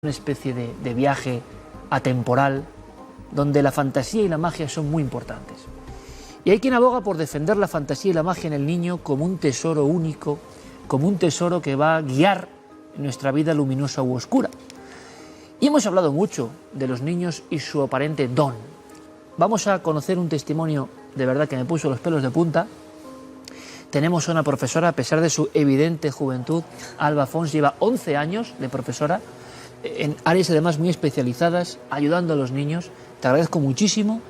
una especie de viaje atemporal donde la fantasía y la magia son muy importantes. Y hay quien aboga por defender la fantasía y la magia en el niño como un tesoro único, como un tesoro que va a guiar nuestra vida luminosa u oscura. Y hemos hablado mucho de los niños y su aparente don. Vamos a conocer un testimonio de verdad que me puso los pelos de punta. Tenemos a una profesora, a pesar de su evidente juventud, Alba Fons, lleva 11 años de profesora, en áreas además muy especializadas, ayudando a los niños. Te agradezco muchísimo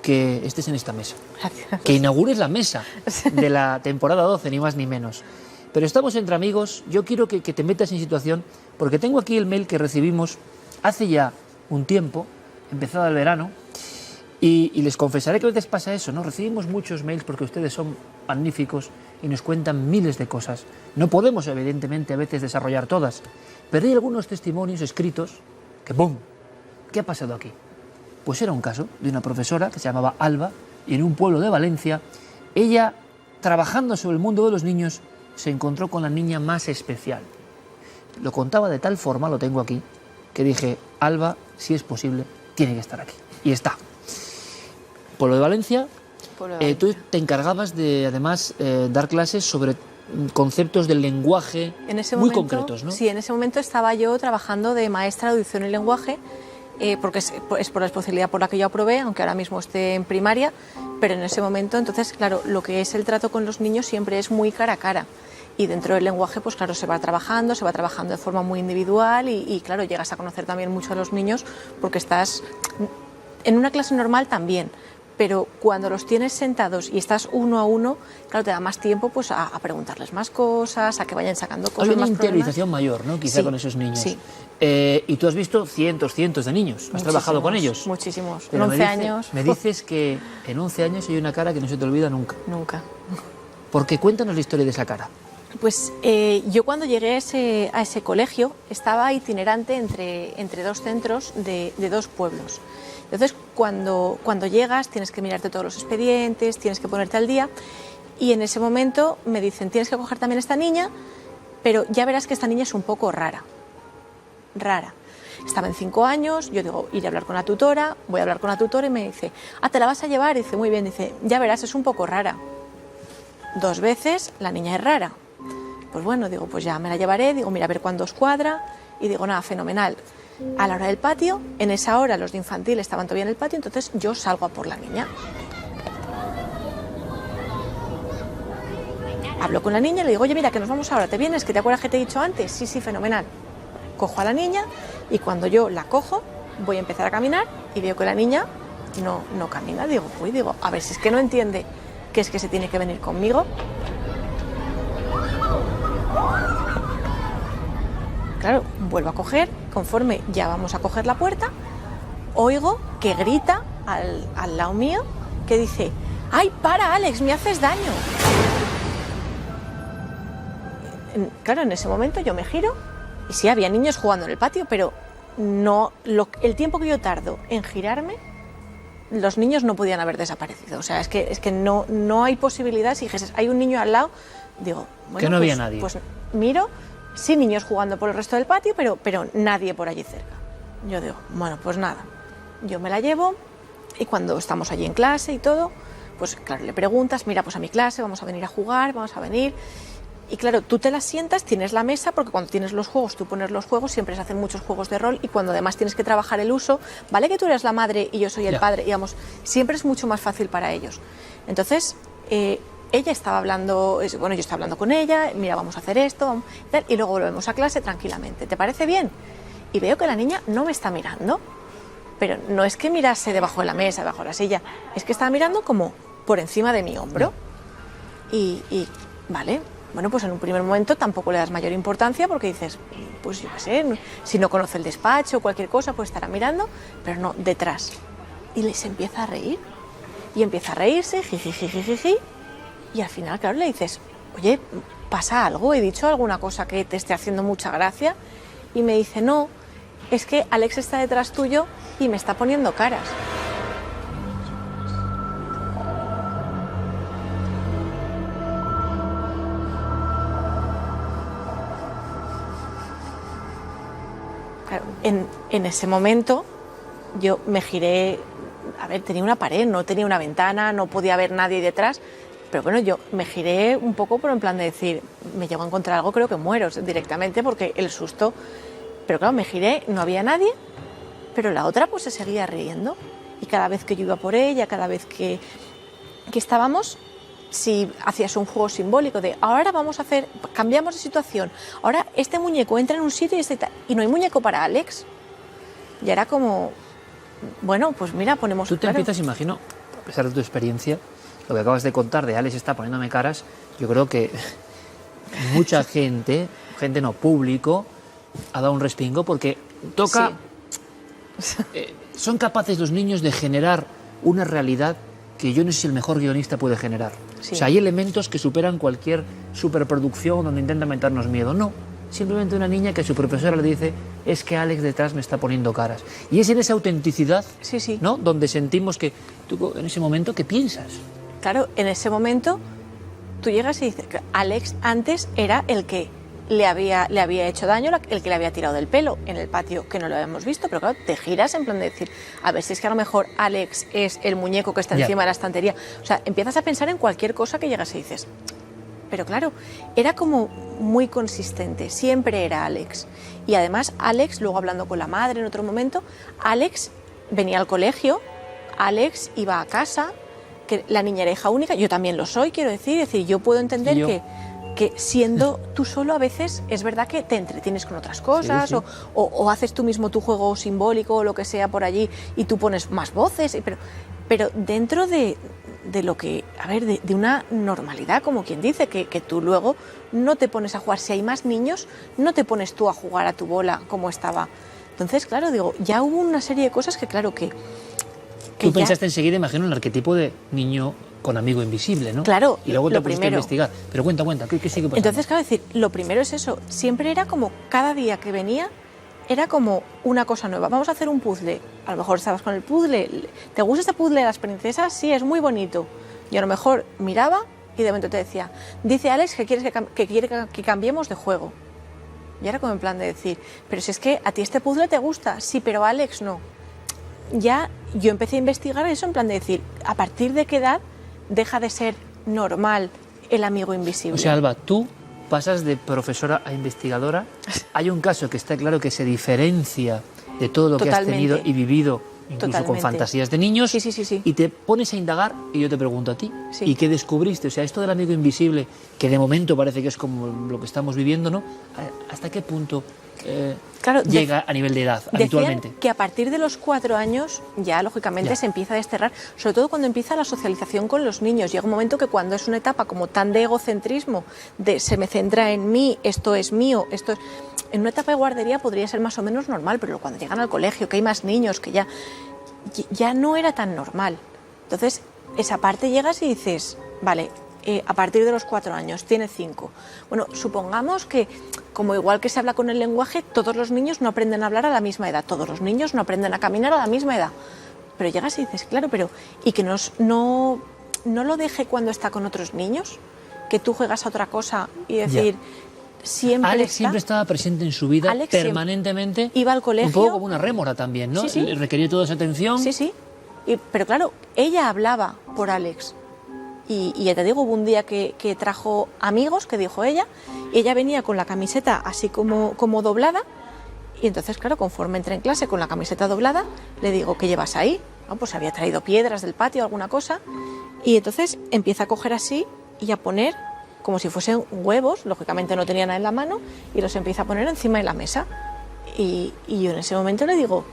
que estés en esta mesa. Gracias. Que inaugures la mesa de la temporada 12, ni más ni menos. Pero estamos entre amigos, yo quiero que te metas en situación, porque tengo aquí el mail que recibimos hace ya un tiempo, empezado el verano, y les confesaré que a veces pasa eso, ¿no? Recibimos muchos mails porque ustedes son magníficos y nos cuentan miles de cosas. No podemos, evidentemente, a veces desarrollar todas, pero hay algunos testimonios escritos que ¡bum! ¿Qué ha pasado aquí? Pues era un caso de una profesora que se llamaba Alba y en un pueblo de Valencia, ella, trabajando sobre el mundo de los niños, se encontró con la niña más especial. Lo contaba de tal forma, lo tengo aquí, que dije, Alba, si es posible, tiene que estar aquí. Y está. Pueblo de Valencia, tú te encargabas de, además, dar clases sobre conceptos del lenguaje muy concretos, ¿no? Sí, en ese momento estaba yo trabajando de maestra de audición y lenguaje, porque es por la especialidad por la que yo aprobé, aunque ahora mismo esté en primaria, pero en ese momento, entonces, claro, lo que es el trato con los niños siempre es muy cara a cara. Y dentro del lenguaje, pues claro, se va trabajando de forma muy individual y claro, llegas a conocer también mucho a los niños porque estás en una clase normal también, pero cuando los tienes sentados y estás uno a uno, claro, te da más tiempo pues a preguntarles más cosas, a que vayan sacando cosas. Hay una más interiorización mayor, ¿no? Quizá sí, con esos niños. Sí. Y tú has visto cientos de niños. ¿Has trabajado con ellos? Muchísimos. Pero En 11 años. Me dices que en 11 años hay una cara que no se te olvida nunca. Nunca. ¿Por qué? Cuéntanos la historia de esa cara. Pues yo cuando llegué a ese colegio estaba itinerante entre dos centros de dos pueblos. Entonces cuando llegas tienes que mirarte todos los expedientes, tienes que ponerte al día y en ese momento me dicen tienes que coger también esta niña, pero ya verás que esta niña es un poco rara. Estaba en 5 años, yo digo, iré a hablar con la tutora, voy a hablar con la tutora y me dice, ¿te la vas a llevar? Y dice, muy bien, dice, ya verás, es un poco rara. 2 veces la niña es rara. Pues bueno, digo, pues ya me la llevaré, digo, mira, a ver cuándo os cuadra, y digo, nada, fenomenal. A la hora del patio, en esa hora los de infantil estaban todavía en el patio, entonces yo salgo a por la niña. Hablo con la niña y le digo, oye, mira, que nos vamos ahora, ¿te vienes? ¿Que te acuerdas que te he dicho antes? Sí, sí, fenomenal. Cojo a la niña y cuando yo la cojo, voy a empezar a caminar y veo que la niña no camina. Digo, a ver si es que no entiende que es que se tiene que venir conmigo. Claro, vuelvo a coger, conforme ya vamos a coger la puerta, oigo que grita al lado mío, que dice, ¡ay, para, Alex, me haces daño! Claro, en ese momento yo me giro y sí, había niños jugando en el patio, pero no el tiempo que yo tardo en girarme, los niños no podían haber desaparecido. O sea, es que no hay posibilidad. Si dijeses, hay un niño al lado, digo, bueno, que no había nadie. Pues miro, sí, niños jugando por el resto del patio, pero nadie por allí cerca. Yo digo, bueno, pues nada, yo me la llevo y cuando estamos allí en clase y todo, pues claro, le preguntas, mira, pues a mi clase, vamos a venir a jugar, vamos a venir. Y claro, tú te la sientas, tienes la mesa, porque cuando tienes los juegos, tú pones los juegos, siempre se hacen muchos juegos de rol y cuando además tienes que trabajar el uso, vale que tú eres la madre y yo soy el padre, digamos, siempre es mucho más fácil para ellos. Entonces, ella estaba hablando, bueno, yo estaba hablando con ella, mira, vamos a hacer esto, y luego volvemos a clase tranquilamente. ¿Te parece bien? Y veo que la niña no me está mirando, pero no es que mirase debajo de la mesa, debajo de la silla, es que estaba mirando como por encima de mi hombro. Y vale, bueno, pues en un primer momento tampoco le das mayor importancia porque dices, pues yo qué sé, si no conoce el despacho o cualquier cosa, pues estará mirando, pero no, detrás. Y les empieza a reír, y empieza a reírse, jiji, y al final, claro, le dices, oye, ¿pasa algo? ¿He dicho alguna cosa que te esté haciendo mucha gracia? Y me dice, no, es que Alex está detrás tuyo y me está poniendo caras. Claro, en ese momento yo me giré, a ver, tenía una pared, no tenía una ventana, no podía ver nadie detrás, pero bueno, yo me giré un poco por en plan de decir, me llego a encontrar algo, creo que muero directamente porque el susto, pero claro, me giré, no había nadie, pero la otra pues se seguía riendo y cada vez que yo iba por ella, cada vez que estábamos, si hacías un juego simbólico de ahora vamos a hacer, cambiamos de situación, ahora este muñeco entra en un sitio y no hay muñeco para Alex, y era como, bueno, pues mira, ponemos... Tú te empiezas, imagino, a pesar de tu experiencia, lo que acabas de contar de Alex está poniéndome caras, yo creo que mucha gente no, público, ha dado un respingo porque toca... Sí. Son capaces los niños de generar una realidad que yo no sé si el mejor guionista puede generar. Sí. O sea, hay elementos que superan cualquier superproducción donde intenta meternos miedo. No, simplemente una niña que a su profesora le dice es que Alex detrás me está poniendo caras. Y es en esa autenticidad, Sí, sí. ¿no?, donde sentimos que tú en ese momento, ¿qué piensas? Claro, en ese momento tú llegas y dices, Alex antes era el que le había hecho daño, el que le había tirado del pelo en el patio, que no lo habíamos visto, pero claro, te giras en plan de decir, a ver si es que a lo mejor Alex es el muñeco que está encima de la estantería. O sea, empiezas a pensar en cualquier cosa que llegas y dices, pero claro, era como muy consistente, siempre era Alex. Y además Alex, luego hablando con la madre en otro momento, Alex venía al colegio, Alex iba a casa, que la niña era hija única, yo también lo soy, quiero decir, yo puedo entender que siendo tú solo a veces es verdad que te entretienes con otras cosas, sí. O haces tú mismo tu juego simbólico o lo que sea por allí y tú pones más voces, pero dentro de lo que, a ver, de una normalidad, como quien dice, que tú luego no te pones a jugar, si hay más niños, no te pones tú a jugar a tu bola como estaba. Entonces, claro, digo, ya hubo una serie de cosas que claro que Tú pensaste enseguida, imagino, en el arquetipo de niño con amigo invisible, ¿no? Claro, y luego te lo pusiste primero. a investigar. Pero cuenta, ¿qué sigue pasando? Entonces, claro, decir, lo primero es eso. Siempre era como cada día que venía era como una cosa nueva. Vamos a hacer un puzzle. A lo mejor estabas con el puzzle. ¿Te gusta este puzzle de las princesas? Sí, es muy bonito. Y a lo mejor miraba y de momento te decía, dice Alex que quiere que cambiemos de juego. Y era como en plan de decir, pero si es que a ti este puzzle te gusta, sí, pero a Alex no. Ya yo empecé a investigar eso en plan de decir, ¿a partir de qué edad deja de ser normal el amigo invisible? O sea, Alba, tú pasas de profesora a investigadora. Hay un caso que está claro que se diferencia de todo lo que has tenido y vivido, incluso con fantasías de niños, Sí. y te pones a indagar y yo te pregunto a ti, Sí. ¿y qué descubriste? O sea, esto del amigo invisible, que de momento parece que es como lo que estamos viviendo, ¿no? ¿Hasta qué punto Claro, llega a nivel de edad habitualmente? Decían que a partir de los 4 años ya, lógicamente, se empieza a desterrar, sobre todo cuando empieza la socialización con los niños. Llega un momento que cuando es una etapa como tan de egocentrismo, de se me centra en mí, esto es mío, esto es... En una etapa de guardería podría ser más o menos normal, pero cuando llegan al colegio, que hay más niños, que ya no era tan normal. Entonces, esa parte llegas y dices, vale, a partir de los 4 años, tiene 5. Bueno, supongamos que, como igual que se habla con el lenguaje, todos los niños no aprenden a hablar a la misma edad, todos los niños no aprenden a caminar a la misma edad. Pero llegas y dices, claro, pero ¿y que no lo deje cuando está con otros niños? Que tú juegas a otra cosa y decir... Siempre Alex siempre estaba presente en su vida, Alex permanentemente. Iba al colegio. Un poco como una rémora también, ¿no? Sí. Le requería toda esa atención. Sí. Pero claro, ella hablaba por Alex. Y ya te digo, hubo un día que trajo amigos, que dijo ella, y ella venía con la camiseta así como doblada. Y entonces, claro, conforme entré en clase con la camiseta doblada, le digo, ¿qué llevas ahí? No, pues había traído piedras del patio o alguna cosa. Y entonces empieza a coger así y a poner como si fuesen huevos, lógicamente no tenía nada en la mano, y los empieza a poner encima de la mesa. Y yo en ese momento le digo,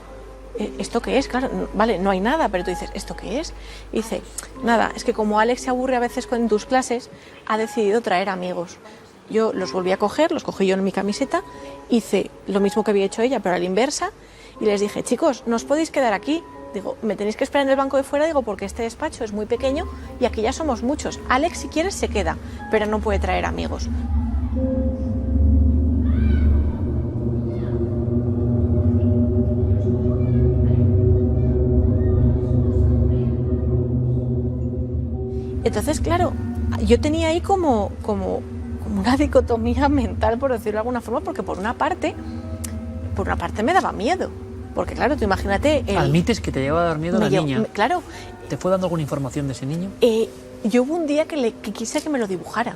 ¿esto qué es? Claro, vale, no hay nada, pero tú dices, ¿esto qué es? Y dice, nada, es que como Alex se aburre a veces con tus clases, ha decidido traer amigos. Yo los volví a coger, los cogí yo en mi camiseta, hice lo mismo que había hecho ella, pero a la inversa, y les dije, chicos, no os podéis quedar aquí. Digo, me tenéis que esperar en el banco de fuera, digo, porque este despacho es muy pequeño y aquí ya somos muchos. Alex, si quieres, se queda, pero no puede traer amigos. Entonces, claro, yo tenía ahí como una dicotomía mental, por decirlo de alguna forma, porque por una parte por una parte me daba miedo, porque claro, tú imagínate... Admites que te lleva a dar miedo la niña. Claro. ¿Te fue dando alguna información de ese niño? Yo hubo un día que quise que me lo dibujara,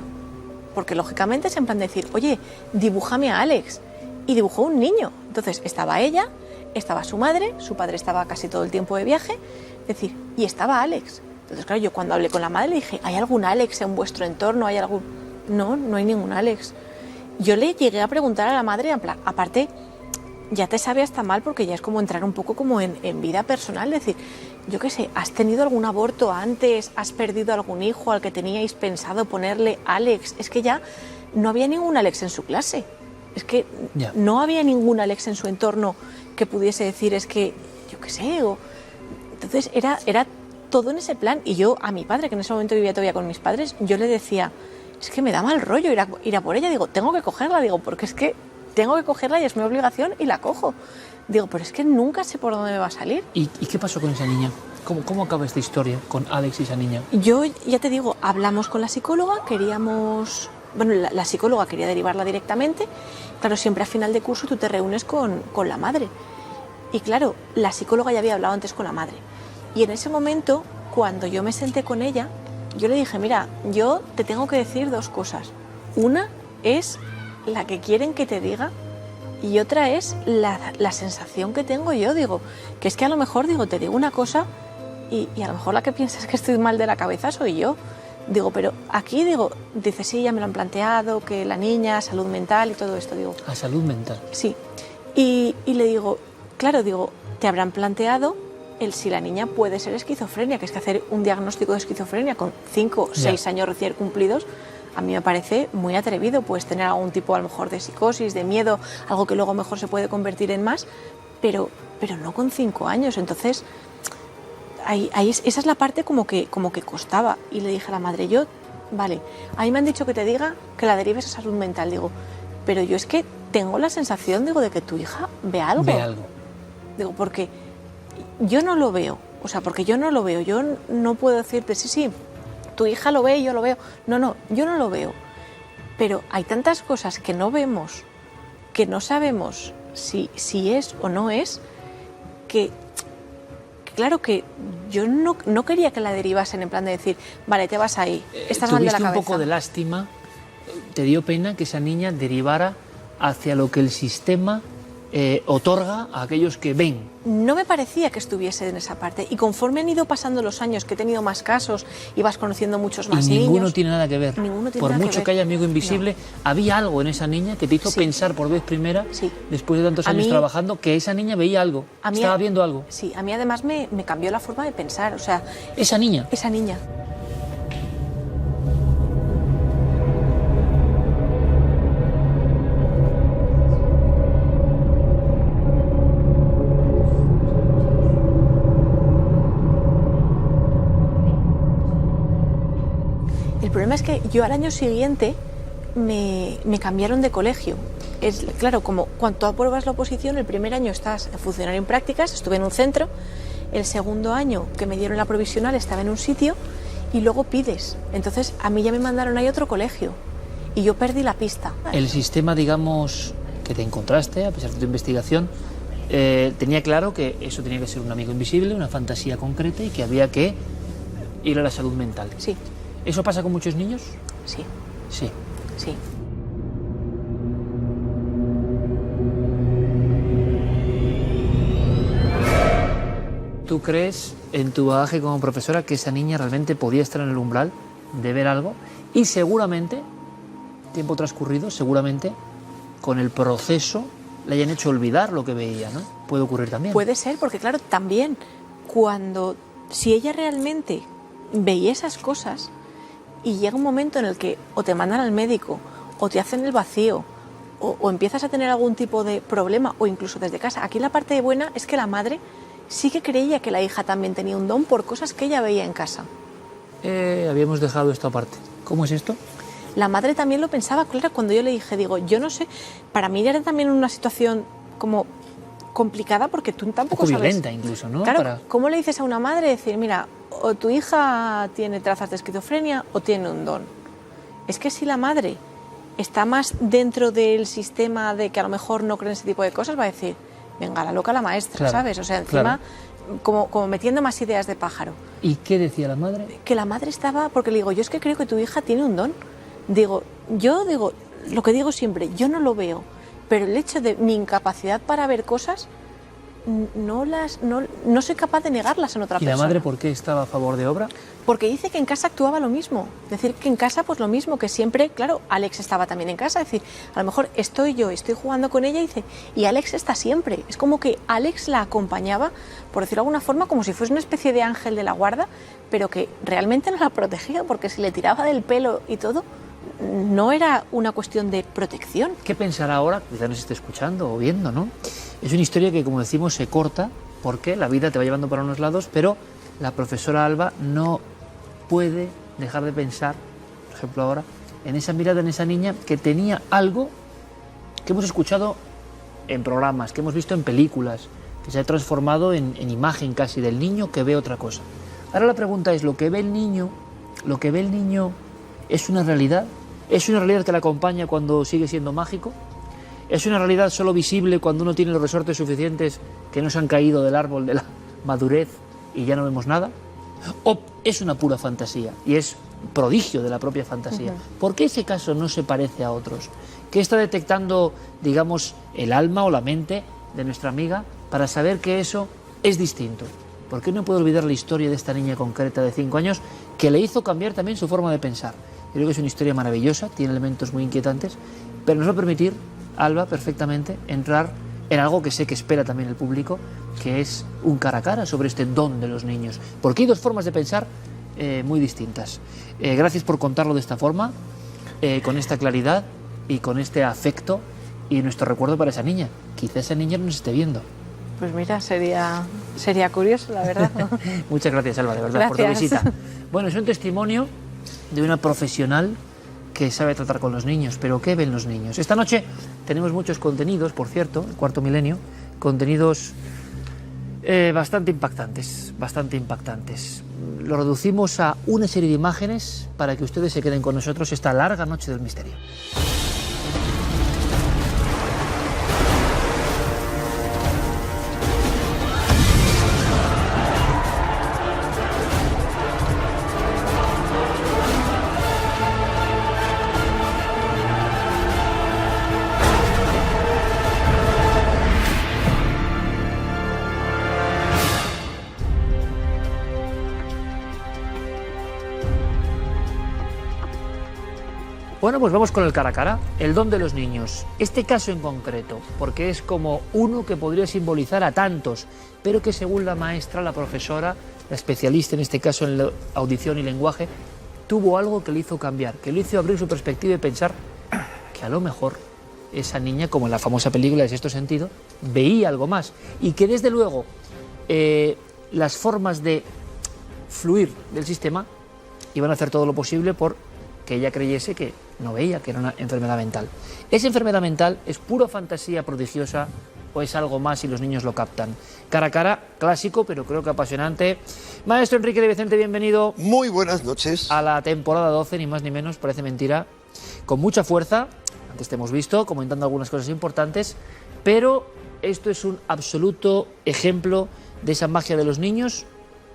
porque lógicamente es en plan de decir, oye, dibújame a Alex, y dibujó un niño. Entonces estaba ella, estaba su madre, su padre estaba casi todo el tiempo de viaje, es decir, y estaba Alex. Entonces claro, yo cuando hablé con la madre le dije, ¿hay algún Alex en vuestro entorno? ¿Hay algún...? No, no hay ningún Alex. Yo le llegué a preguntar a la madre, en plan, aparte, ya te sabe hasta mal porque ya es como entrar un poco como en vida personal, es decir, yo qué sé, ¿has tenido algún aborto antes? ¿Has perdido algún hijo al que teníais pensado ponerle Alex? Es que ya no había ningún Alex en su clase, es que no había ningún Alex en su entorno que pudiese decir, es que, yo qué sé, entonces era todo en ese plan. Y yo a mi padre, que en ese momento vivía todavía con mis padres, yo le decía, es que me da mal rollo ir a por ella, digo, tengo que cogerla, digo, porque es que tengo que cogerla y es mi obligación y la cojo. Digo, pero es que nunca sé por dónde me va a salir. ¿Y qué pasó con esa niña? ¿Cómo acaba esta historia con Alex y esa niña? Yo, ya te digo, hablamos con la psicóloga, queríamos... Bueno, la psicóloga quería derivarla directamente. Claro, siempre a final de curso tú te reúnes con la madre. Y claro, la psicóloga ya había hablado antes con la madre. Y en ese momento, cuando yo me senté con ella, yo le dije, mira, yo te tengo que decir dos cosas. Una es la que quieren que te diga y otra es la sensación que tengo yo. Digo, que es que a lo mejor, digo, te digo una cosa y a lo mejor la que piensas que estoy mal de la cabeza soy yo. Digo, pero aquí, digo, dice, sí, ya me lo han planteado, que la niña, salud mental y todo esto, digo. ¿A salud mental? Sí. Y le digo, claro, digo, te habrán planteado si la niña puede ser esquizofrenia, que es que hacer un diagnóstico de esquizofrenia con 5 o 6 años recién cumplidos, a mí me parece muy atrevido. Puedes tener algún tipo a lo mejor de psicosis, de miedo, algo que luego mejor se puede convertir en más, pero no con 5 años. Entonces, esa es la parte como que costaba. Y le dije a la madre, vale, a mí me han dicho que te diga que la derives a salud mental. Digo, pero yo es que tengo la sensación, digo, de que tu hija ve algo. Ve algo. Digo, porque yo no lo veo. O sea, porque yo no lo veo. Yo no puedo decirte, sí, tu hija lo ve y yo lo veo. No, yo no lo veo. Pero hay tantas cosas que no vemos, que no sabemos si es o no es, que claro que yo no quería que la derivasen en plan de decir, vale, te vas ahí, estás mal de la cabeza. ¿Tuviste un poco de lástima? ¿Te dio pena que esa niña derivara hacia lo que el sistema otorga a aquellos que ven? No me parecía que estuviese en esa parte. Y conforme han ido pasando los años, que he tenido más casos y vas conociendo muchos más niños... Y ninguno tiene nada que ver. Por mucho que haya amigo invisible, no. Había algo en esa niña que te hizo pensar por vez primera, después de tantos años trabajando, que esa niña veía algo, estaba viendo algo. Sí, a mí además me cambió la forma de pensar. O sea, ¿Esa niña? Esa niña. El problema es que yo al año siguiente me cambiaron de colegio. Claro, como cuando apruebas la oposición, el primer año estás funcionario en prácticas, estuve en un centro, el segundo año que me dieron la provisional estaba en un sitio y luego pides. Entonces a mí ya me mandaron a otro colegio y yo perdí la pista. El sistema, digamos, que te encontraste, a pesar de tu investigación, tenía claro que eso tenía que ser un amigo invisible, una fantasía concreta y que había que ir a la salud mental. Sí. ¿Eso pasa con muchos niños? Sí. Sí. Sí. ¿Tú crees, en tu bagaje como profesora, que esa niña realmente podía estar en el umbral de ver algo? Y seguramente, tiempo transcurrido, seguramente, con el proceso le hayan hecho olvidar lo que veía, ¿no? Puede ocurrir también. Puede ser, porque claro, también, si ella realmente veía esas cosas y llega un momento en el que o te mandan al médico o te hacen el vacío o empiezas a tener algún tipo de problema o incluso desde casa. Aquí la parte buena es que la madre sí que creía que la hija también tenía un don por cosas que ella veía en casa. Habíamos dejado esto aparte. ¿Cómo es esto? La madre también lo pensaba, claro, cuando yo le dije, digo, yo no sé, para mí era también una situación como complicada porque tú tampoco un poco sabes. violenta incluso, ¿no? Claro, ¿cómo le dices a una madre decir, mira, o tu hija tiene trazas de esquizofrenia o tiene un don? Es que si la madre está más dentro del sistema de que a lo mejor no creen ese tipo de cosas, va a decir, venga, la loca la maestra, claro, ¿sabes? O sea, encima, como metiendo más ideas de pájaro. ¿Y qué decía la madre? Que la madre estaba, porque le digo, yo es que creo que tu hija tiene un don. Yo digo, lo que digo siempre, yo no lo veo, pero el hecho de mi incapacidad para ver cosas, no soy capaz de negarlas en otra persona. ¿Y la madre por qué estaba a favor de obra? Porque dice que en casa actuaba lo mismo. Decir que en casa pues lo mismo, que siempre, claro, Alex estaba también en casa. Es decir, a lo mejor estoy jugando con ella y Alex está siempre. Es como que Alex la acompañaba, por decirlo de alguna forma, como si fuese una especie de ángel de la guarda, pero que realmente no la protegía, porque si le tiraba del pelo y todo, no era una cuestión de protección. ¿Qué pensará ahora? Quizá nos esté escuchando o viendo, ¿no? Es una historia que, como decimos, se corta porque la vida te va llevando para unos lados, pero la profesora Alba no puede dejar de pensar, por ejemplo ahora, en esa mirada, en esa niña que tenía algo que hemos escuchado en programas, que hemos visto en películas, que se ha transformado en imagen casi del niño que ve otra cosa. Ahora la pregunta es, ¿lo que ve el niño es una realidad? ¿Es una realidad que la acompaña cuando sigue siendo mágico? ¿Es una realidad solo visible cuando uno tiene los resortes suficientes que no se han caído del árbol de la madurez y ya no vemos nada? ¿O es una pura fantasía y es prodigio de la propia fantasía? ¿Por qué ese caso no se parece a otros? ¿Qué está detectando, digamos, el alma o la mente de nuestra amiga para saber que eso es distinto? ¿Por qué no puedo olvidar la historia de esta niña concreta de 5 años que le hizo cambiar también su forma de pensar? Creo que es una historia maravillosa, tiene elementos muy inquietantes, pero nos va a permitir, Alba, perfectamente entrar en algo que sé que espera también el público, que es un cara a cara sobre este don de los niños. Porque hay dos formas de pensar muy distintas. Gracias por contarlo de esta forma, con esta claridad y con este afecto y nuestro recuerdo para esa niña. Quizá esa niña no nos esté viendo. Pues mira, sería curioso, la verdad, ¿no? Muchas gracias, Alba, de verdad, por tu visita. Bueno, es un testimonio de una profesional que sabe tratar con los niños, pero ¿qué ven los niños? Esta noche tenemos muchos contenidos, por cierto, el Cuarto Milenio, contenidos bastante impactantes. Lo reducimos a una serie de imágenes para que ustedes se queden con nosotros esta larga noche del misterio. Bueno, pues vamos con el cara a cara, el don de los niños. Este caso en concreto, porque es como uno que podría simbolizar a tantos, pero que según la maestra, la profesora, la especialista en este caso en la audición y lenguaje, tuvo algo que le hizo cambiar, que le hizo abrir su perspectiva y pensar que a lo mejor esa niña, como en la famosa película de Sexto Sentido, veía algo más. Y que desde luego las formas de fluir del sistema iban a hacer todo lo posible por que ella creyese que no veía, que era una enfermedad mental. ¿Esa enfermedad mental es pura fantasía prodigiosa o es algo más y los niños lo captan? Cara a cara, clásico, pero creo que apasionante. Maestro Enrique de Vicente, bienvenido. Muy buenas noches. A la temporada 12, ni más ni menos, parece mentira. Con mucha fuerza, antes te hemos visto, comentando algunas cosas importantes, pero ¿esto es un absoluto ejemplo de esa magia de los niños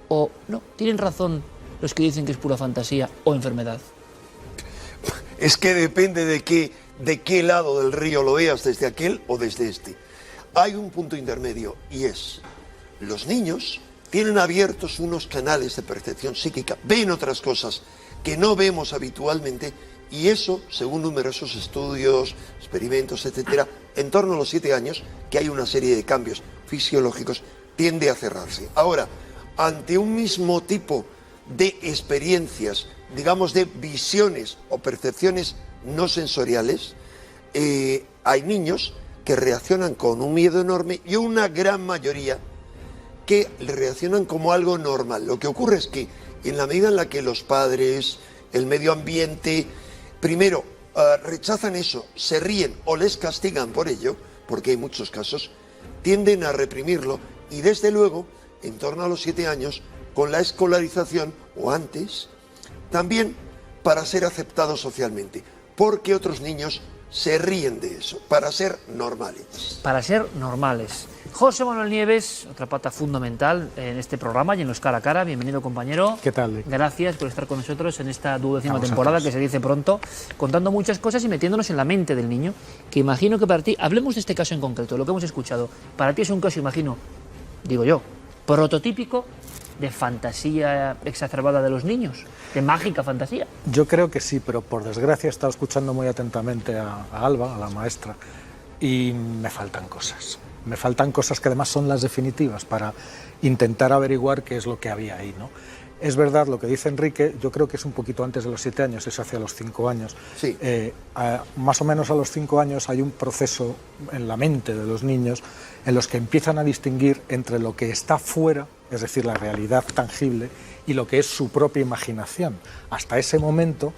o no? ¿Tienen razón los que dicen que es pura fantasía o enfermedad? Es que depende de qué lado del río lo veas, desde aquel o desde este. Hay un punto intermedio y es, los niños tienen abiertos unos canales de percepción psíquica, ven otras cosas que no vemos habitualmente y eso, según numerosos estudios, experimentos, etcétera, en torno a los 7 años, que hay una serie de cambios fisiológicos, tiende a cerrarse. Ahora, ante un mismo tipo de experiencias, digamos de visiones o percepciones no sensoriales, hay niños que reaccionan con un miedo enorme y una gran mayoría que reaccionan como algo normal. Lo que ocurre es que en la medida en la que los padres, el medio ambiente, primero rechazan eso, se ríen o les castigan por ello, porque hay muchos casos, tienden a reprimirlo y desde luego, en torno a los 7 años, con la escolarización o antes, también para ser aceptados socialmente. porque otros niños se ríen de eso, para ser normales. Para ser normales. José Manuel Nieves, otra pata fundamental en este programa y en los cara a cara. Bienvenido, compañero. ¿Qué tal? Gracias por estar con nosotros en esta 12ª temporada, que se dice pronto, contando muchas cosas y metiéndonos en la mente del niño, que imagino que para ti, hablemos de este caso en concreto, lo que hemos escuchado, para ti es un caso, imagino, digo yo, prototípico de fantasía exacerbada de los niños, de mágica fantasía. Yo creo que sí, pero por desgracia he estado escuchando muy atentamente a Alba, a la maestra, y me faltan cosas. Me faltan cosas que además son las definitivas para intentar averiguar qué es lo que había ahí, ¿no? Es verdad lo que dice Enrique, yo creo que es un poquito antes de los 7 años, es hacia los 5 años. Sí. Más o menos a los 5 años hay un proceso en la mente de los niños en los que empiezan a distinguir entre lo que está fuera, es decir, la realidad tangible, y lo que es su propia imaginación. Hasta ese momento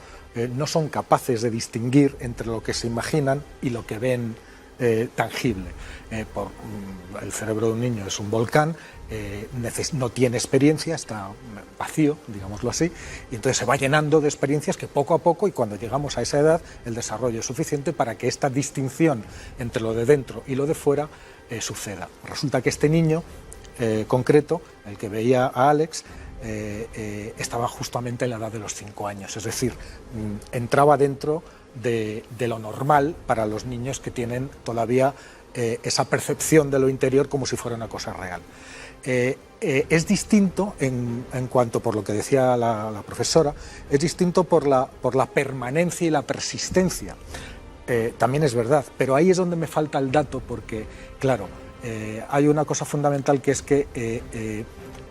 no son capaces de distinguir entre lo que se imaginan y lo que ven tangible. El cerebro de un niño es un volcán, no tiene experiencia, está vacío, digámoslo así, y entonces se va llenando de experiencias que poco a poco, y cuando llegamos a esa edad, el desarrollo es suficiente para que esta distinción entre lo de dentro y lo de fuera suceda. Resulta que este niño concreto, el que veía a Alex, estaba justamente en la edad de los 5 años, es decir, entraba dentro de lo normal para los niños que tienen todavía esa percepción de lo interior como si fuera una cosa real. Es distinto en cuanto, por lo que decía la profesora, es distinto por la permanencia y la persistencia. También es verdad, pero ahí es donde me falta el dato porque, claro, hay una cosa fundamental que es que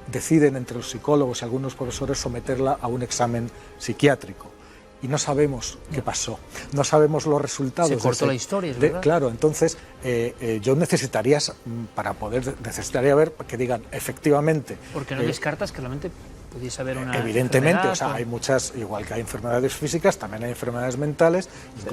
deciden entre los psicólogos y algunos profesores someterla a un examen psiquiátrico. Y no sabemos qué pasó, no sabemos los resultados. Se cortó la historia, es verdad. Claro, entonces yo necesitaría ver que digan efectivamente. Porque no descartas que realmente pudiese haber una evidentemente, o sea, o... hay muchas, igual que hay enfermedades físicas, también hay enfermedades mentales.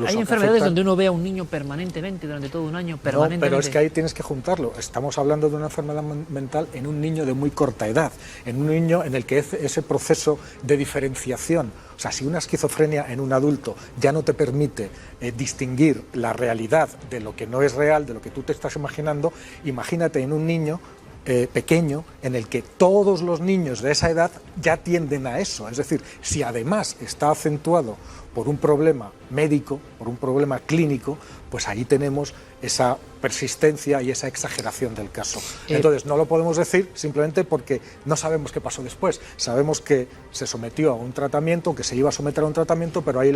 Hay enfermedades donde uno ve a un niño permanentemente, durante todo un año, permanentemente. No, pero es que ahí tienes que juntarlo. Estamos hablando de una enfermedad mental en un niño de muy corta edad, en un niño en el que ese proceso de diferenciación, o sea, si una esquizofrenia en un adulto ya no te permite distinguir la realidad de lo que no es real, de lo que tú te estás imaginando, imagínate en un niño pequeño en el que todos los niños de esa edad ya tienden a eso. Es decir, si además está acentuado por un problema médico, por un problema clínico, pues ahí tenemos esa persistencia y esa exageración del caso. Entonces no lo podemos decir simplemente porque no sabemos qué pasó después. Sabemos que se sometió a un tratamiento, que se iba a someter a un tratamiento, pero ahí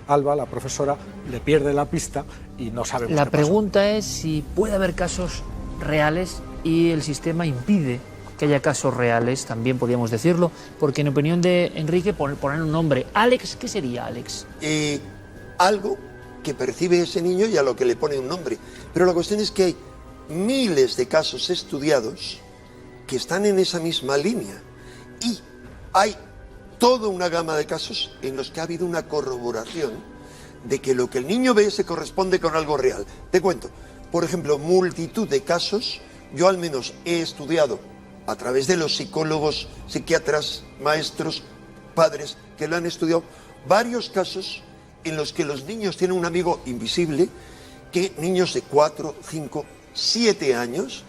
Alba, la profesora, le pierde la pista y no sabemos qué pasó. La pregunta es si puede haber casos reales y el sistema impide que haya casos reales, también podríamos decirlo, porque en opinión de Enrique, poner un nombre, Alex, ¿qué sería Alex? Algo que percibe ese niño y a lo que le pone un nombre. Pero la cuestión es que hay miles de casos estudiados que están en esa misma línea y hay toda una gama de casos en los que ha habido una corroboración de que lo que el niño ve se corresponde con algo real. Te cuento, por ejemplo, multitud de casos. Yo al menos he estudiado a través de los psicólogos, psiquiatras, maestros, padres que lo han estudiado, varios casos en los que los niños tienen un amigo invisible, que niños de 4, 5, 7 años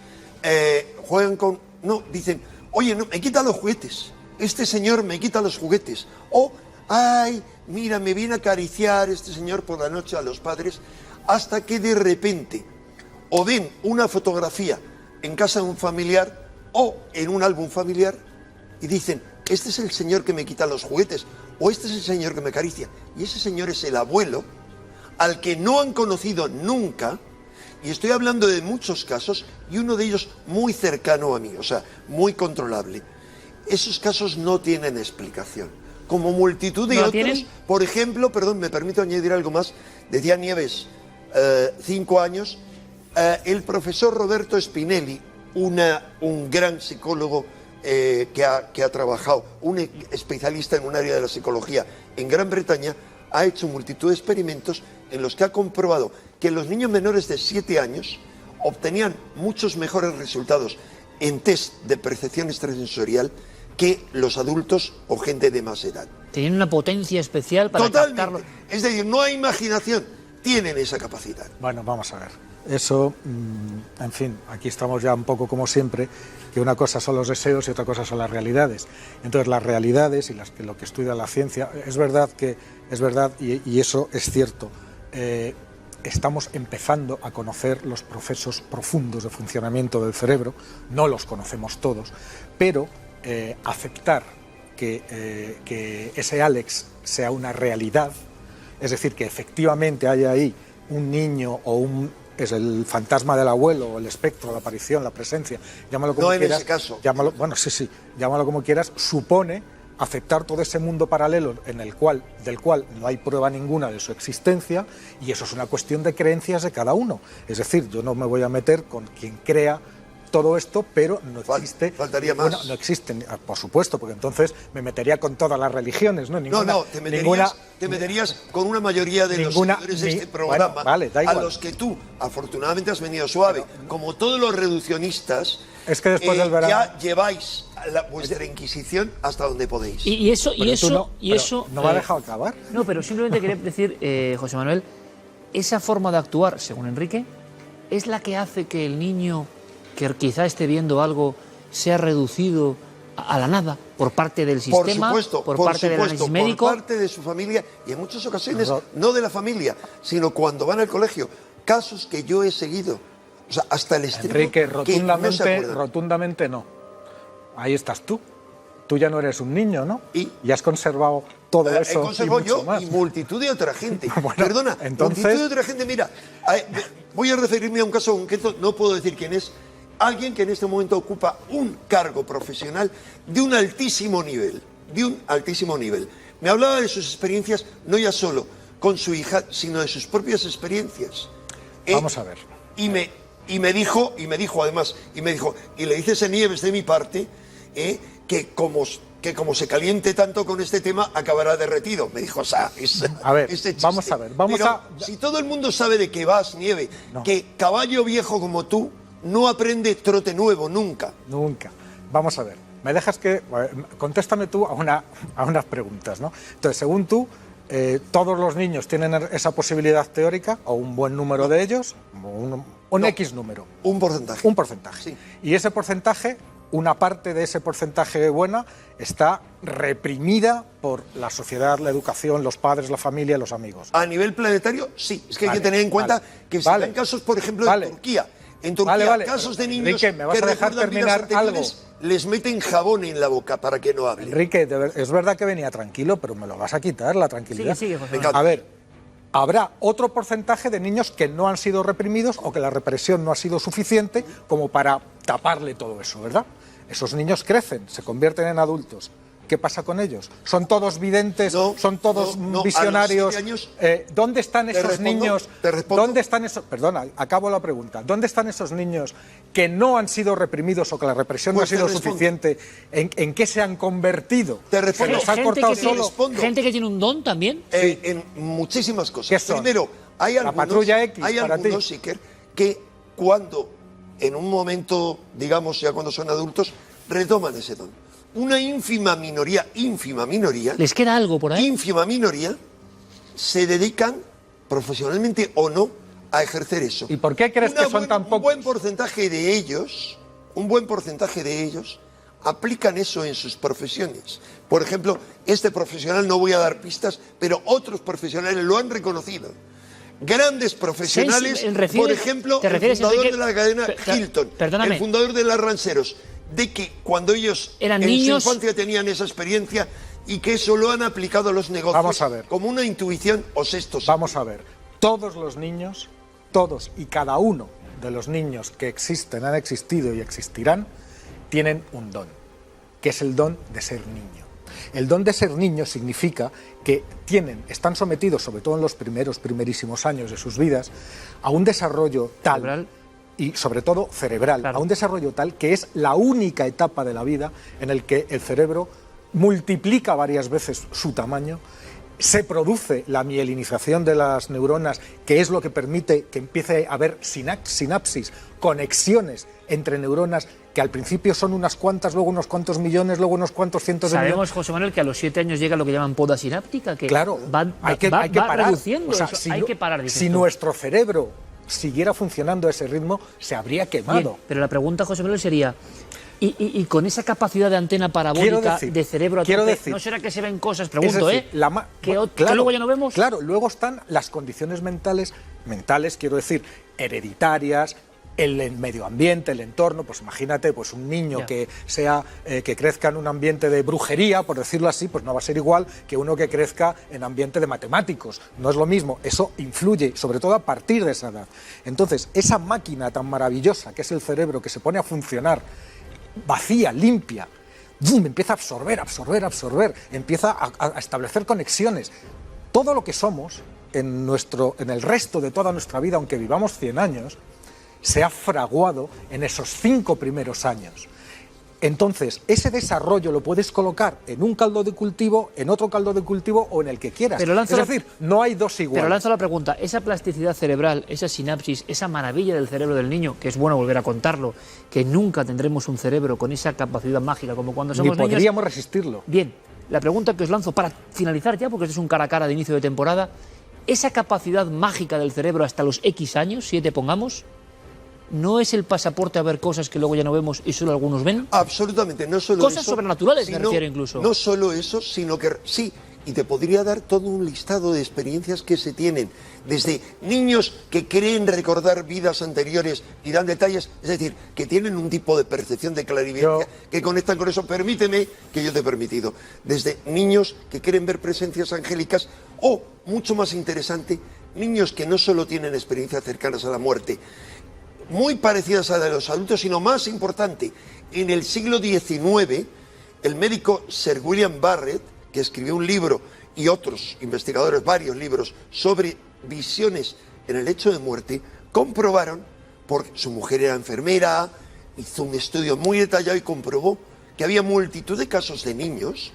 juegan con... No, dicen, oye, no, me quita los juguetes, este señor me quita los juguetes. O, ay, mira, me viene a acariciar este señor por la noche a los padres, hasta que de repente o ven una fotografía en casa de un familiar o en un álbum familiar y dicen, este es el señor que me quita los juguetes o este es el señor que me acaricia. Y ese señor es el abuelo al que no han conocido nunca, y estoy hablando de muchos casos y uno de ellos muy cercano a mí, o sea, muy controlable. Esos casos no tienen explicación. Como multitud de otros, por ejemplo, perdón, me permito añadir algo más, decía Nieves, 5 años, el profesor Roberto Spinelli, un gran psicólogo que ha trabajado, un especialista en un área de la psicología en Gran Bretaña, ha hecho multitud de experimentos en los que ha comprobado que los niños menores de 7 años obtenían muchos mejores resultados en test de percepción extrasensorial que los adultos o gente de más edad. Tienen una potencia especial para Totalmente. captarlo. Es decir, no hay imaginación, tienen esa capacidad. Bueno, vamos a ver. Eso, en fin, aquí estamos ya un poco como siempre, que una cosa son los deseos y otra cosa son las realidades. Entonces, las realidades y lo que estudia la ciencia, es verdad y eso es cierto. Estamos empezando a conocer los procesos profundos de funcionamiento del cerebro, no los conocemos todos, pero aceptar que ese Alex sea una realidad, es decir, que efectivamente haya ahí un niño o es el fantasma del abuelo, o el espectro, la aparición, la presencia, llámalo como no quieras. En ese caso. Llámalo, bueno, sí, llámalo como quieras, supone aceptar todo ese mundo paralelo del cual no hay prueba ninguna de su existencia, y eso es una cuestión de creencias de cada uno. Es decir, yo no me voy a meter con quien crea todo esto, pero no existe. Faltaría más. No existen, por supuesto, porque entonces me metería con todas las religiones, ¿no? Te meterías con una mayoría de los seguidores de este programa, bueno, vale, da igual, a los que tú, afortunadamente, has venido suave. Como todos los reduccionistas, es que después del verano ya lleváis vuestra Inquisición hasta donde podéis. Y eso ¿no me ha dejado acabar? No, pero simplemente quería decir, José Manuel, esa forma de actuar, según Enrique, es la que hace que el niño que quizá esté viendo algo sea reducido a la nada por parte del sistema, por parte del análisis médico, por parte de su familia, y en muchas ocasiones no de la familia, sino cuando van al colegio. Casos que yo he seguido, o sea, hasta el extremo. Enrique, rotundamente no. Ahí estás tú. Tú ya no eres un niño, ¿no? Y has conservado todo eso. He conservado y mucho yo más. y multitud de otra gente. Bueno, Perdona, entonces... multitud de otra gente. Mira, voy a referirme a un caso concreto, no puedo decir quién es. Alguien que en este momento ocupa un cargo profesional de un altísimo nivel, Me hablaba de sus experiencias, no ya solo con su hija, sino de sus propias experiencias. Vamos a ver. Y me dijo, además, y le dices a Nieves de mi parte, que como se caliente tanto con este tema, acabará derretido. Me dijo, o sea, a ver, chiste. vamos a ver. Si todo el mundo sabe de qué vas, Nieve, que caballo viejo como tú no aprende trote nuevo, nunca. Nunca. Vamos a ver. Me dejas contéstame tú a unas preguntas, ¿no? Entonces, según tú, todos los niños tienen esa posibilidad teórica, o un buen número de ellos, un X número. Un porcentaje. Un porcentaje. Sí. Y ese porcentaje, una parte de ese porcentaje buena, está reprimida por la sociedad, la educación, los padres, la familia, los amigos. A nivel planetario, sí. Es que hay que tener en cuenta que se dan casos, por ejemplo, en Turquía. En Turquía, casos de niños Enrique, ¿me vas a dejar terminar algo? Les meten jabón en la boca para que no hablen. Enrique, es verdad que venía tranquilo, pero me lo vas a quitar, la tranquilidad. Sigue, José. A ver, habrá otro porcentaje de niños que no han sido reprimidos o que la represión no ha sido suficiente como para taparle todo eso, ¿verdad? Esos niños crecen, se convierten en adultos. ¿Qué pasa con ellos? ¿Son todos videntes? ¿Son todos visionarios? A los 7 años, ¿Dónde están esos niños? Te respondo. ¿Dónde están esos? Perdona, acabo la pregunta. ¿Dónde están esos niños que no han sido reprimidos o que la represión no ha sido suficiente? ¿En qué se han convertido? Te respondo. ¿Se los ha cortado solo? ¿Gente que tiene un don también? Sí. En muchísimas cosas. ¿Qué son? Primero, hay La Patrulla X, algunos, Iker, que cuando, en un momento, digamos, ya cuando son adultos, retoman ese don. Una ínfima minoría, ¿les queda algo por ahí? ínfima minoría, se dedican, profesionalmente o no, a ejercer eso. ¿Y por qué crees que son tan pocos? Un buen porcentaje de ellos aplican eso en sus profesiones. Por ejemplo, este profesional, no voy a dar pistas, pero otros profesionales lo han reconocido. Grandes profesionales, por ejemplo, el fundador de la cadena Hilton, el fundador de las Rancheros, de que cuando ellos eran en niños, su infancia tenían esa experiencia y que eso lo han aplicado a los negocios. Vamos a ver. Como una intuición o sexto sentido. Vamos a ver. Todos los niños, todos y cada uno de los niños que existen, han existido y existirán, tienen un don, que es el don de ser niño. El don de ser niño significa que están sometidos, sobre todo en los primerísimos años de sus vidas, a un desarrollo tal... Cerebral. Y sobre todo cerebral, claro, a un desarrollo tal que es la única etapa de la vida en el que el cerebro multiplica varias veces su tamaño, se produce la mielinización de las neuronas, que es lo que permite que empiece a haber sinapsis, conexiones entre neuronas que al principio son unas cuantas, luego unos cuantos millones, luego unos cuantos cientos de millones. Sabemos, José Manuel, que a los 7 años llega lo que llaman poda sináptica, que Claro, hay que va parar. reduciendo. O sea, eso. si Hay no- que parar, dices Si tú. nuestro cerebro siguiera funcionando a ese ritmo, se habría quemado. Bien, pero la pregunta, José Manuel, sería... Y con esa capacidad de antena Quiero parabólica decir- de cerebro a quiero tope, decir- ¿no será que se ven cosas, Es pregunto, decir, que luego ya no vemos? Claro, luego están las condiciones mentales, quiero decir, hereditarias, el medio ambiente, el entorno. Pues imagínate, pues un niño Ya. que crezca en un ambiente de brujería, por decirlo así, pues no va a ser igual que uno que crezca en ambiente de matemáticos. No es lo mismo. Eso influye, sobre todo a partir de esa edad. Entonces, esa máquina tan maravillosa que es el cerebro, que se pone a funcionar vacía, limpia, ¡bum!, empieza a absorber, empieza a establecer conexiones. Todo lo que somos en el resto de toda nuestra vida, aunque vivamos 100 años, se ha fraguado en esos 5 primeros años. Entonces, ese desarrollo lo puedes colocar en un caldo de cultivo, en otro caldo de cultivo o en el que quieras. Pero Es decir, no hay dos iguales. Pero lanzo la pregunta, esa plasticidad cerebral, esa sinapsis, esa maravilla del cerebro del niño, que es bueno volver a contarlo, que nunca tendremos un cerebro con esa capacidad mágica como cuando Ni somos niños. podríamos resistirlo. Bien, la pregunta que os lanzo para finalizar ya, porque este es un cara a cara de inicio de temporada, esa capacidad mágica del cerebro hasta los X años, 7 pongamos, ¿no es el pasaporte a ver cosas que luego ya no vemos y solo algunos ven? Absolutamente, no solo Cosas eso, sobrenaturales, me sino- refiero incluso. No solo eso, sino que sí, y te podría dar todo un listado de experiencias que se tienen, desde niños que creen recordar vidas anteriores y dan detalles, es decir, que tienen un tipo de percepción de clarividencia que conectan con eso. Permíteme que yo te he permitido. Desde niños que quieren ver presencias angélicas o, mucho más interesante, niños que no solo tienen experiencias cercanas a la muerte, muy parecidas a las de los adultos, sino más importante, en el siglo XIX, el médico Sir William Barrett, que escribió un libro, y otros investigadores, varios libros, sobre visiones en el lecho de muerte, comprobaron, porque su mujer era enfermera, hizo un estudio muy detallado y comprobó que había multitud de casos de niños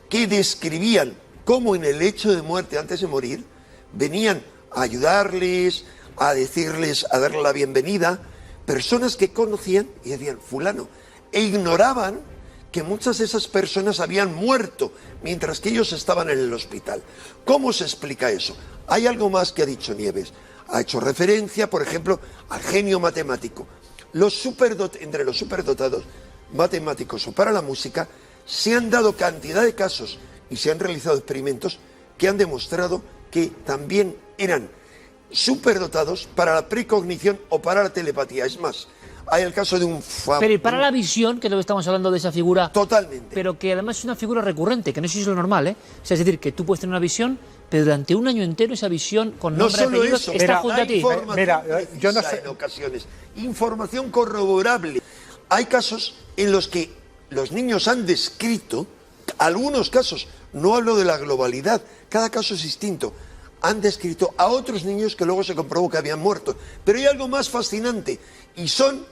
que describían cómo en el lecho de muerte, antes de morir, venían a ayudarles, a decirles, a darle la bienvenida, personas que conocían y decían, fulano, e ignoraban que muchas de esas personas habían muerto mientras que ellos estaban en el hospital. ¿Cómo se explica eso? Hay algo más que ha dicho Nieves. Ha hecho referencia, por ejemplo, al genio matemático. Entre los superdotados matemáticos o para la música, se han dado cantidad de casos y se han realizado experimentos que han demostrado que también eran superdotados para la precognición o para la telepatía. Es más, hay el caso de un... Pero y para la visión, que es lo que estamos hablando de esa figura... Totalmente. Pero que además es una figura recurrente, que no sé si es lo normal, ¿eh? O sea, es decir, que tú puedes tener una visión, pero durante un año entero esa visión con No nombre y solo apellidos eso, está mira, junto a hay ti. información Mira, yo no precisa sé- en ocasiones, información corroborable. Hay casos en los que los niños han descrito, algunos casos, no hablo de la globalidad, cada caso es distinto, han descrito a otros niños que luego se comprobó que habían muerto. Pero hay algo más fascinante, y son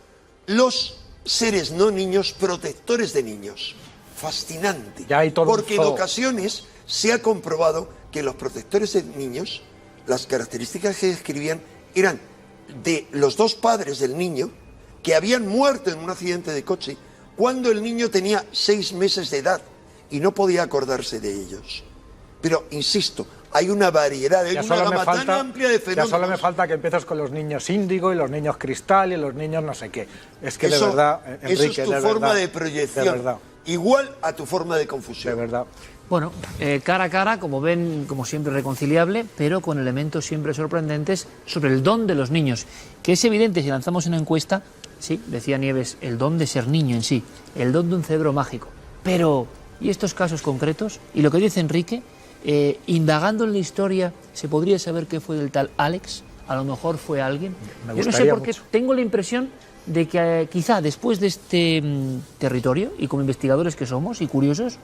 los seres no niños protectores de niños. Fascinante. Ya hay todo un Porque en zoo. ocasiones se ha comprobado que los protectores de niños, las características que describían eran de los dos padres del niño que habían muerto en un accidente de coche cuando el niño tenía 6 meses de edad y no podía acordarse de ellos. Pero, insisto, hay una variedad, hay Ya una solo, me gama tan falta, amplia de ya fenómenos. solo me falta que empieces con los niños índigo y los niños cristal y los niños no sé qué. Es que Eso- de verdad, Enrique, eso es tu de forma verdad, de proyección, de verdad, igual a tu forma de confusión. de verdad. Bueno, cara a cara, como ven, como siempre reconciliable, pero con elementos siempre sorprendentes sobre el don de los niños, que es evidente si lanzamos una encuesta, sí, decía Nieves, el don de ser niño en sí, el don de un cerebro mágico. Pero, ¿y estos casos concretos? Y lo que dice Enrique, indagando en la historia, ¿se podría saber qué fue del tal Alex? A lo mejor fue alguien. Me Yo no sé gustaría por qué, mucho. tengo la impresión de que quizá después de este territorio, y como investigadores que somos y curiosos,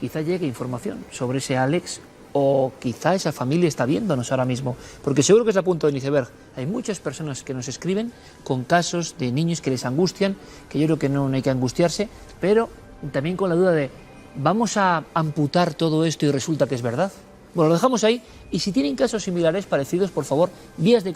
quizá llegue información sobre ese Alex, o quizá esa familia está viéndonos ahora mismo, porque seguro que es la punto de iceberg. Hay muchas personas que nos escriben con casos de niños que les angustian, que yo creo que no hay que angustiarse, pero también con la duda de, ¿vamos a amputar todo esto y resulta que es verdad? Bueno, lo dejamos ahí, y si tienen casos similares, parecidos, por favor, vías de